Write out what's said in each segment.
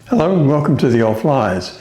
Hello and welcome to the Fliers.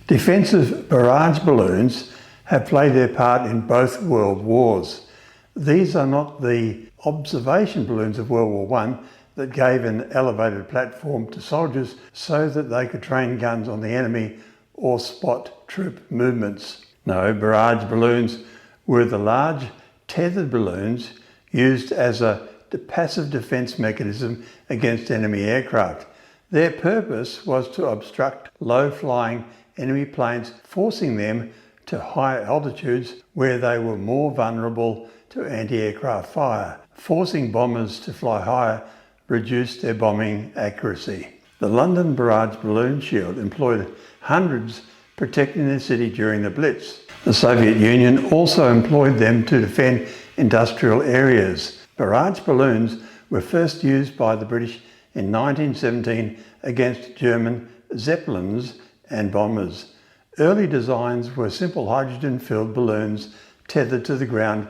Defensive barrage balloons have played their part in both world wars. These are not the observation balloons of World War I that gave an elevated platform to soldiers so that they could train guns on the enemy or spot troop movements. No, barrage balloons were the large tethered balloons used as a passive defence mechanism against enemy aircraft. Their purpose was to obstruct low-flying enemy planes, forcing them to high altitudes where they were more vulnerable to anti-aircraft fire. Forcing bombers to fly higher reduced their bombing accuracy. The London Barrage Balloon Shield employed hundreds protecting the city during the Blitz. The Soviet Union also employed them to defend industrial areas. Barrage balloons were first used by the British in 1917 against German Zeppelins and bombers. Early designs were simple hydrogen-filled balloons tethered to the ground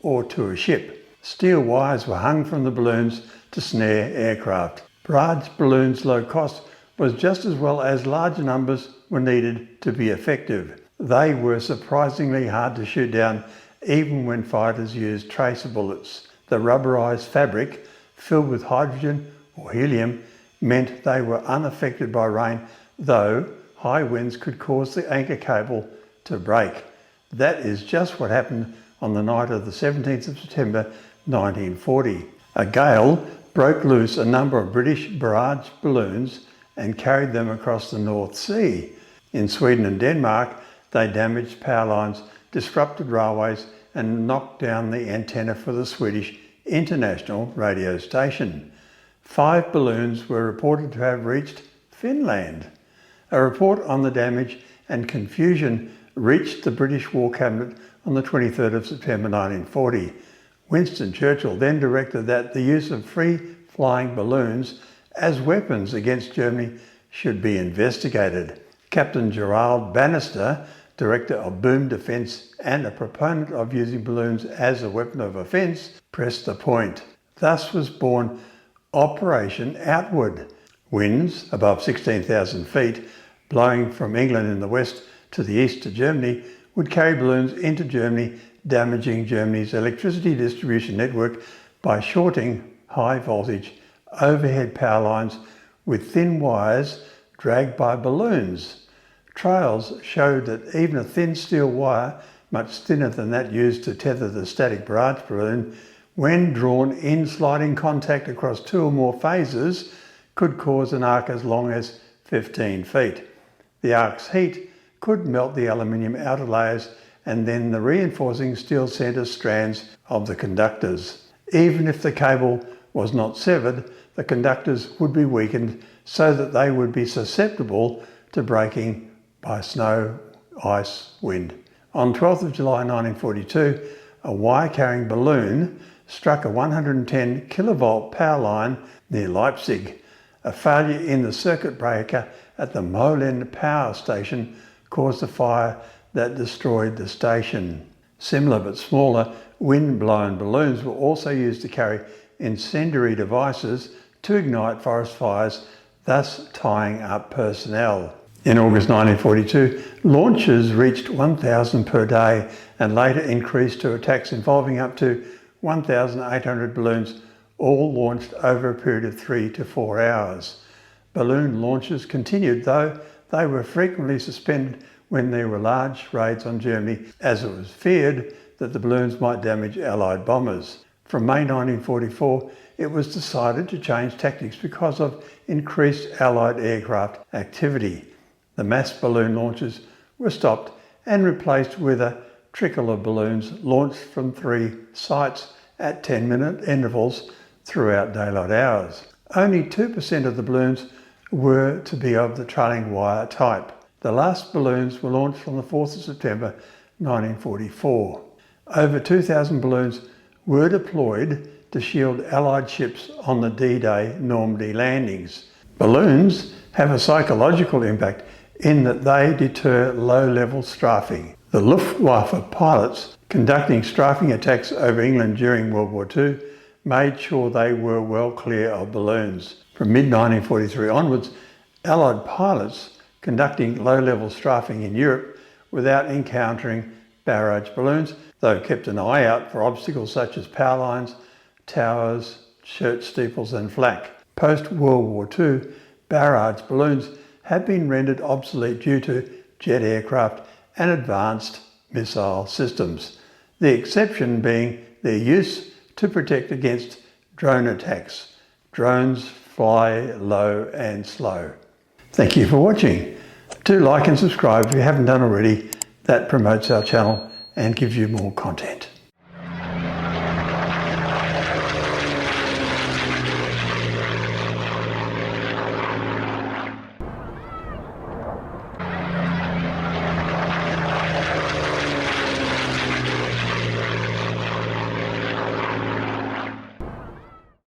or to a ship. Steel wires were hung from the balloons to snare aircraft. Barrage balloons' low cost was just as well as large numbers were needed to be effective. They were surprisingly hard to shoot down even when fighters used tracer bullets. The rubberized fabric filled with hydrogen or helium meant they were unaffected by rain, though high winds could cause the anchor cable to break. That is just what happened on the night of the 17th of September 1940. A gale broke loose a number of British barrage balloons and carried them across the North Sea. In Sweden and Denmark, they damaged power lines, disrupted railways, and knocked down the antenna for the Swedish international radio station. 5 balloons were reported to have reached Finland. A report on the damage and confusion reached the British War Cabinet on the 23rd of September 1940. Winston Churchill then directed that the use of free-flying balloons as weapons against Germany should be investigated. Captain Gerald Bannister, director of boom defence and a proponent of using balloons as a weapon of offence, pressed the point. Thus was born Operation Outward. Winds above 16,000 feet, blowing from England in the west to the east to Germany, would carry balloons into Germany, damaging Germany's electricity distribution network by shorting high voltage overhead power lines with thin wires dragged by balloons. Trials showed that even a thin steel wire, much thinner than that used to tether the static barrage balloon, when drawn in sliding contact across 2 or more phases, could cause an arc as long as 15 feet. The arc's heat could melt the aluminium outer layers and then the reinforcing steel centre strands of the conductors. Even if the cable was not severed, the conductors would be weakened so that they would be susceptible to breaking by snow, ice, wind. On 12th of July 1942, a wire-carrying balloon struck a 110 kilovolt power line near Leipzig. A failure in the circuit breaker at the Molen power station caused a fire that destroyed the station. Similar but smaller wind-blown balloons were also used to carry incendiary devices to ignite forest fires, thus tying up personnel. In August 1942, launches reached 1,000 per day and later increased to attacks involving up to 1,800 balloons, all launched over a period of 3 to 4 hours. Balloon launches continued, though they were frequently suspended when there were large raids on Germany, as it was feared that the balloons might damage Allied bombers. From May 1944, it was decided to change tactics because of increased Allied aircraft activity. The mass balloon launches were stopped and replaced with a trickle of balloons launched from 3 sites at 10-minute intervals throughout daylight hours. Only 2% of the balloons were to be of the trailing wire type. The last balloons were launched on the 4th of September 1944. Over 2,000 balloons were deployed to shield Allied ships on the D-Day Normandy landings. Balloons have a psychological impact in that they deter low-level strafing. The Luftwaffe pilots conducting strafing attacks over England during World War II made sure they were well clear of balloons. From mid-1943 onwards, Allied pilots conducting low-level strafing in Europe without encountering barrage balloons, though kept an eye out for obstacles such as power lines, towers, church steeples and flak. Post-World War II, barrage balloons have been rendered obsolete due to jet aircraft and advanced missile systems, the exception being their use to protect against drone attacks. Drones fly low and slow. Thank you for watching. Do like and subscribe if you haven't done already. That promotes our channel and gives you more content.